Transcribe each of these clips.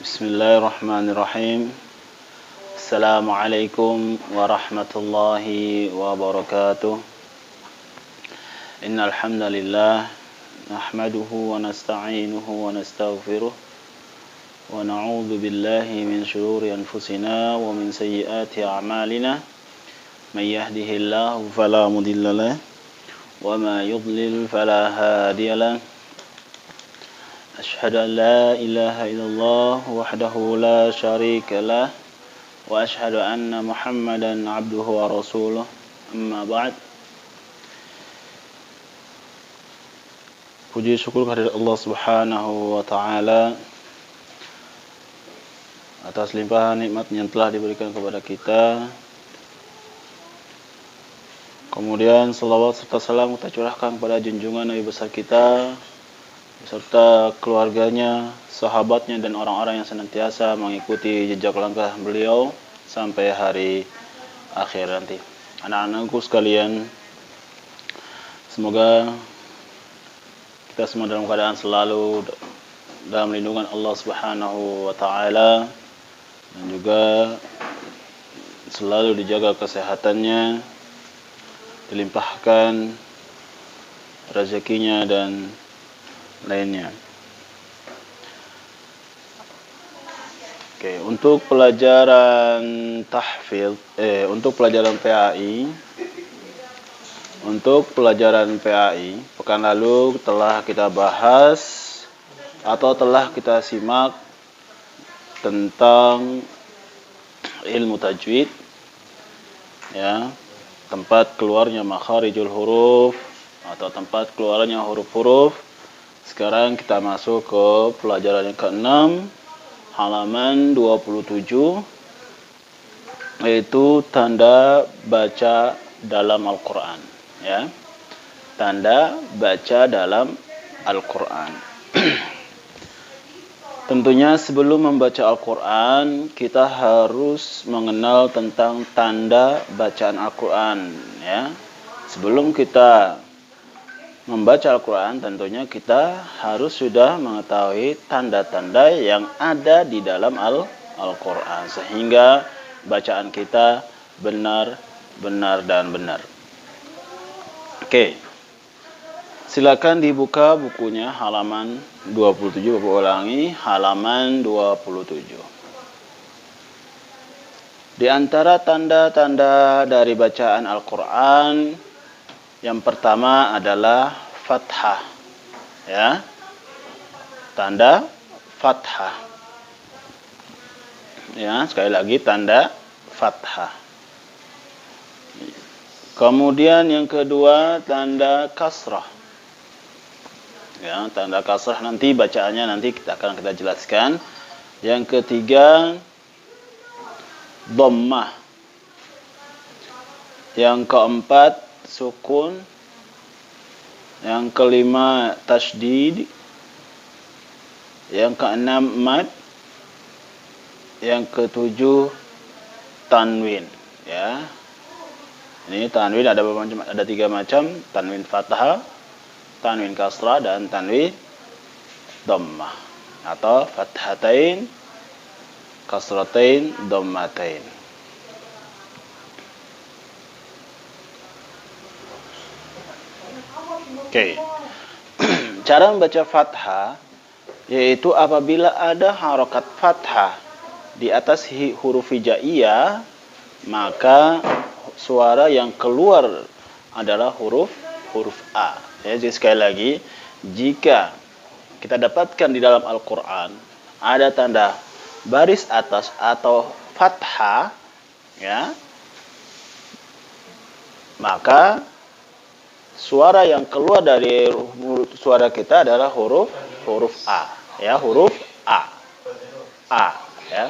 Bismillahirrahmanirrahim. Assalamualaikum warahmatullahi wabarakatuh. Innal hamdalillah nahmaduhu wa nasta'inuhu wa nastaghfiruh wa na'udzu billahi min shururi anfusina wa min sayyiati a'malina. May yahdihillahu fala mudilla lahu wa ma yudlil fala hadiya lahu. أشهد أن لا إله إلا الله وحده لا شريك له وأشهد أن محمدا عبده ورسوله أما بعد. Puji syukur kehadirat Allah Subhanahu wa taala atas limpahan nikmat yang telah diberikan kepada kita. Kemudian salawat serta salam kita curahkan kepada junjungan Nabi besar kita beserta keluarganya, sahabatnya, dan orang-orang yang senantiasa mengikuti jejak langkah beliau sampai hari akhir nanti. Anak-anakku sekalian, semoga kita semua dalam keadaan selalu dalam lindungan Allah Subhanahu wa taala dan juga selalu dijaga kesehatannya, dilimpahkan rezekinya dan lainnya. Oke, untuk pelajaran tahfidz, untuk pelajaran PAI, pekan lalu telah kita bahas atau telah kita simak tentang ilmu tajwid, ya, tempat keluarnya makharijul huruf atau tempat keluarnya huruf-huruf. Sekarang kita masuk ke pelajaran yang ke-6, halaman 27, yaitu tanda baca dalam Al-Quran. Ya, tanda baca dalam Al-Quran. Tentunya sebelum membaca Al-Quran, kita harus mengenal tentang tanda bacaan Al-Quran. Ya, sebelum kita membaca Al-Quran, tentunya kita harus sudah mengetahui tanda-tanda yang ada di dalam Al-Quran, sehingga bacaan kita benar dan benar. Oke, silakan dibuka bukunya halaman 27, Bapak ulangi, halaman 27. Di antara tanda-tanda dari bacaan Al-Quran, yang pertama adalah fathah, ya, tanda fathah, ya, sekali lagi tanda fathah. Kemudian yang kedua tanda kasrah, ya, tanda kasrah nanti bacaannya nanti akan kita jelaskan. Yang ketiga dhammah, yang keempat sukun, yang kelima tasydid, yang keenam mad, yang ketujuh tanwin. Ya, ini tanwin ada berapa macam? Ada 3 macam: tanwin fathah, tanwin kasrah, dan tanwin dhammah atau fathatain, kasratain, dhammatain. Oke. Cara membaca fathah yaitu apabila ada harokat fathah di atas huruf hijaiyah, maka suara yang keluar adalah huruf A. Ya, jadi sekali lagi, jika kita dapatkan di dalam Al-Quran ada tanda baris atas atau fathah, ya, maka suara yang keluar dari suara kita adalah huruf A, ya, huruf A, ya,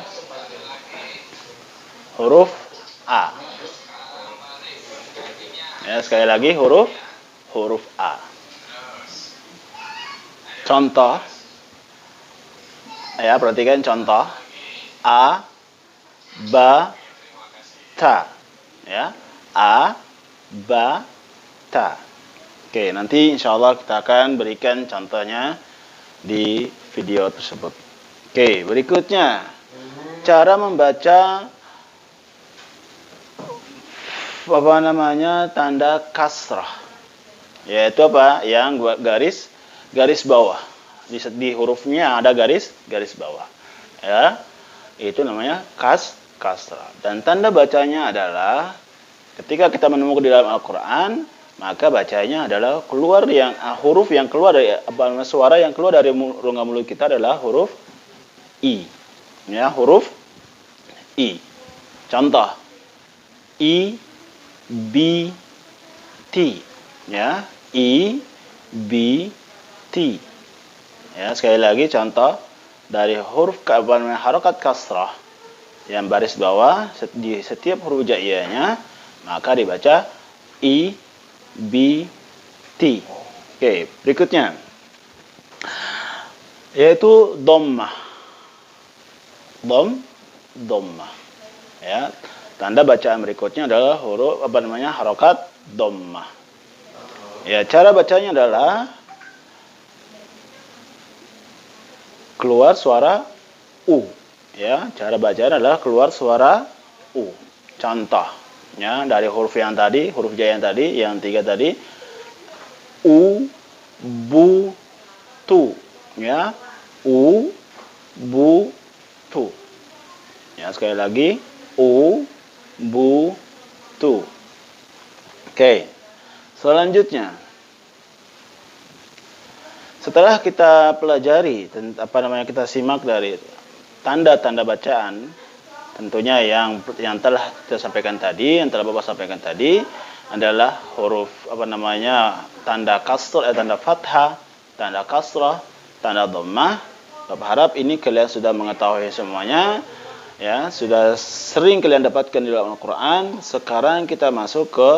huruf A. Ya, sekali lagi huruf A. Contoh, ya, perhatikan contoh: a, ba, ta, ya, a, ba, ta. Oke, nanti insya Allah kita akan berikan contohnya di video tersebut. Oke, berikutnya cara membaca tanda kasrah, yaitu apa? Yang garis bawah. Di hurufnya ada garis bawah. Ya, itu namanya kasrah. Dan tanda bacanya adalah ketika kita menemukan di dalam Al-Qur'an, maka bacanya adalah huruf yang keluar dari suara yang keluar dari rongga mulut kita adalah huruf I. Ya, huruf I. Contoh I, B, T. Ya, I, B, T. Ya, sekali lagi contoh dari huruf harokat kasrah yang baris bawah di setiap huruf jaiyahnya, maka dibaca I, B, T. Oke, berikutnya yaitu dhammah. Dhammah. Ya, tanda bacaan berikutnya adalah huruf harokat dhammah. Ya, cara bacanya adalah keluar suara U. Ya, cara bacanya adalah keluar suara U. Contoh, ya, dari huruf yang tadi, huruf jaya yang tadi, yang 3 tadi, U, Bu, Tu. Ya, U, Bu, Tu. Ya, sekali lagi U, Bu, Tu. Oke. Selanjutnya, setelah kita pelajari kita simak dari tanda-tanda bacaan, tentunya yang telah kita sampaikan tadi, yang telah Bapak sampaikan tadi adalah huruf tanda kasrah, tanda fathah, tanda kasrah, tanda dhammah. Bapak harap ini kalian sudah mengetahui semuanya, ya, sudah sering kalian dapatkan di dalam Al-Qur'an. Sekarang kita masuk ke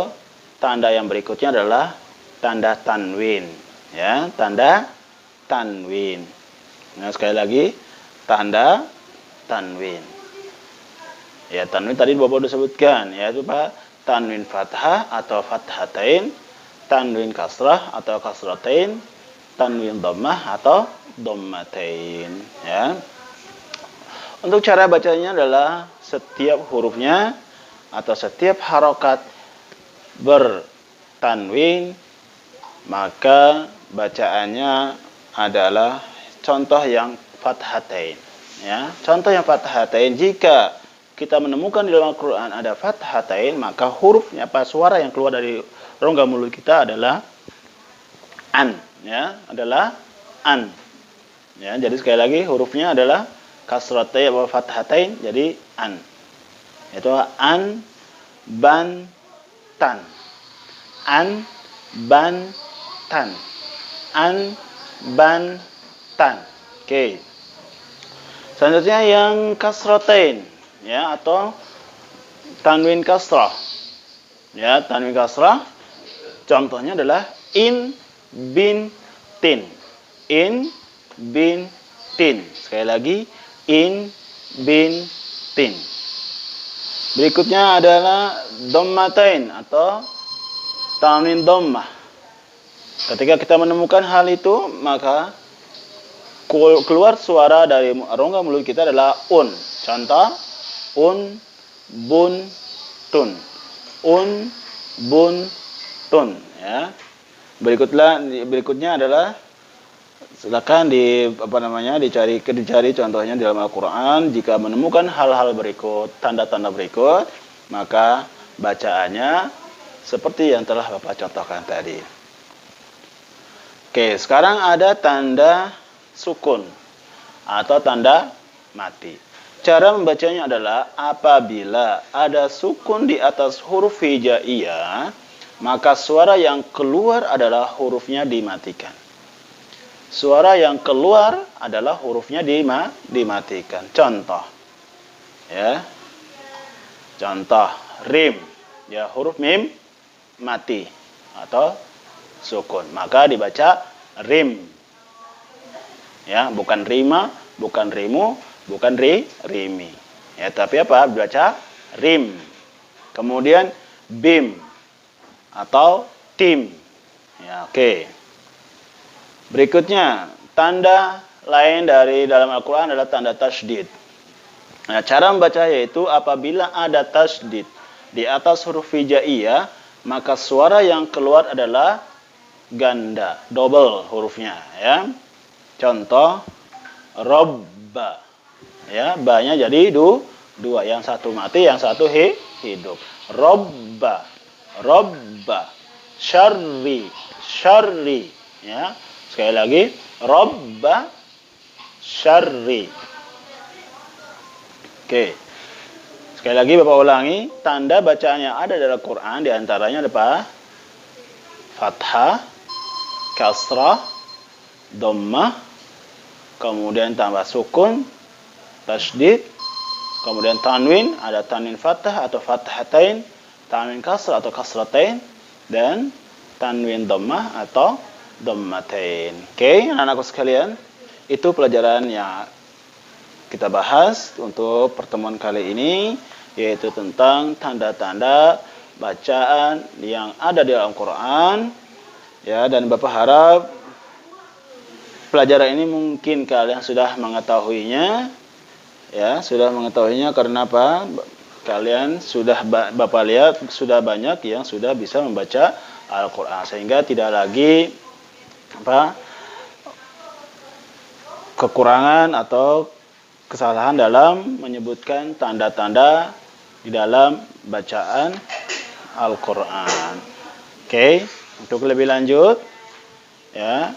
tanda yang berikutnya adalah tanda tanwin, ya, tanda tanwin. Nah, sekali lagi tanda tanwin. Ya, tanwin tadi Bapak sudah sebutkan, yaitu Pak, tanwin fathah atau fathatain, tanwin kasrah atau kasratain, tanwin dhammah atau dhammatain, ya. Untuk cara bacanya adalah setiap hurufnya atau setiap harokat bertanwin, maka bacaannya adalah contoh yang fathatain, ya. Contoh yang fathatain, jika kita menemukan di dalam Al-Qur'an ada fathatain, maka hurufnya suara yang keluar dari rongga mulut kita adalah an, ya, adalah an. Ya, jadi sekali lagi hurufnya adalah kasratain atau fathatain, jadi an. Itu an, ban, tan. An, ban, tan. An, ban, tan. Oke. Selanjutnya yang kasratain, ya, atau tanwin kasrah. Ya, tanwin kasrah contohnya adalah in, bin, tin. In, bin, tin. Sekali lagi in, bin, tin. Berikutnya adalah dhammatain atau tanwin dhammah. Ketika kita menemukan hal itu, maka keluar suara dari rongga mulut kita adalah un. Contoh un, bun, tun. Un, bun, tun, ya. Berikutnya adalah silakan dicari contohnya di dalam Al-Qur'an. Jika menemukan hal-hal berikut, tanda-tanda berikut, maka bacaannya seperti yang telah Bapak contohkan tadi. Oke, sekarang ada tanda sukun atau tanda mati. Cara membacanya adalah apabila ada sukun di atas huruf hijaiyah, maka suara yang keluar adalah hurufnya dimatikan. Suara yang keluar adalah hurufnya dimatikan. Contoh, ya, contoh rim, ya, huruf mim mati atau sukun, maka dibaca rim, ya, bukan rima, bukan rimu, bukan rimi, ya, tapi apa, dibaca rim. Kemudian bim atau tim, ya, oke. Berikutnya tanda lain dari dalam Al-Quran adalah tanda tasydid. Nah, cara membaca yaitu apabila ada tasydid di atas huruf hijaiyah, maka suara yang keluar adalah ganda, double hurufnya, ya. Contoh, robba, ya, ba-nya jadi dua, yang satu mati, yang satu hidup. Robba, robba, syarri, syarri, ya. Sekali lagi, robba, syarri. Oke. Sekali lagi Bapak ulangi, tanda bacaan yang ada dalam Quran diantaranya apa? Fathah, kasrah, dhammah, kemudian tambah sukun, tasydid, kemudian tanwin, ada tanwin fathah atau fathatain, tanwin kasrah atau kasratain, dan tanwin dhammah atau dhammatain. Oke, anak-anakku sekalian, itu pelajaran yang kita bahas untuk pertemuan kali ini, yaitu tentang tanda-tanda bacaan yang ada di dalam Quran, ya. Dan Bapak harap pelajaran ini mungkin kalian sudah mengetahuinya, ya, sudah mengetahuinya karena apa? Kalian sudah, Bapak lihat sudah banyak yang sudah bisa membaca Al-Quran, sehingga tidak lagi kekurangan atau kesalahan dalam menyebutkan tanda-tanda di dalam bacaan Al-Quran. Oke, untuk lebih lanjut, ya,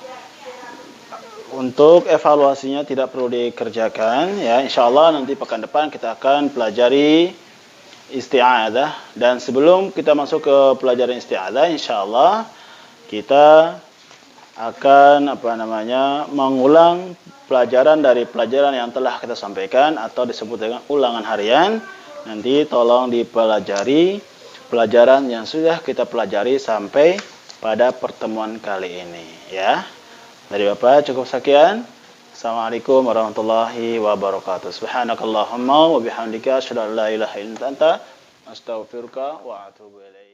untuk evaluasinya tidak perlu dikerjakan, ya. Insyaallah nanti pekan depan kita akan pelajari isti'adzah, dan sebelum kita masuk ke pelajaran isti'adzah, insyaallah kita akan mengulang pelajaran dari pelajaran yang telah kita sampaikan atau disebut dengan ulangan harian. Nanti tolong dipelajari pelajaran yang sudah kita pelajari sampai pada pertemuan kali ini, ya. Dari Bapak cukup sekian. Assalamualaikum warahmatullahi wabarakatuh. Subhanakallahumma wa bihamdika asyhadu an la ilaha illa anta astaghfiruka wa atubu ilaik.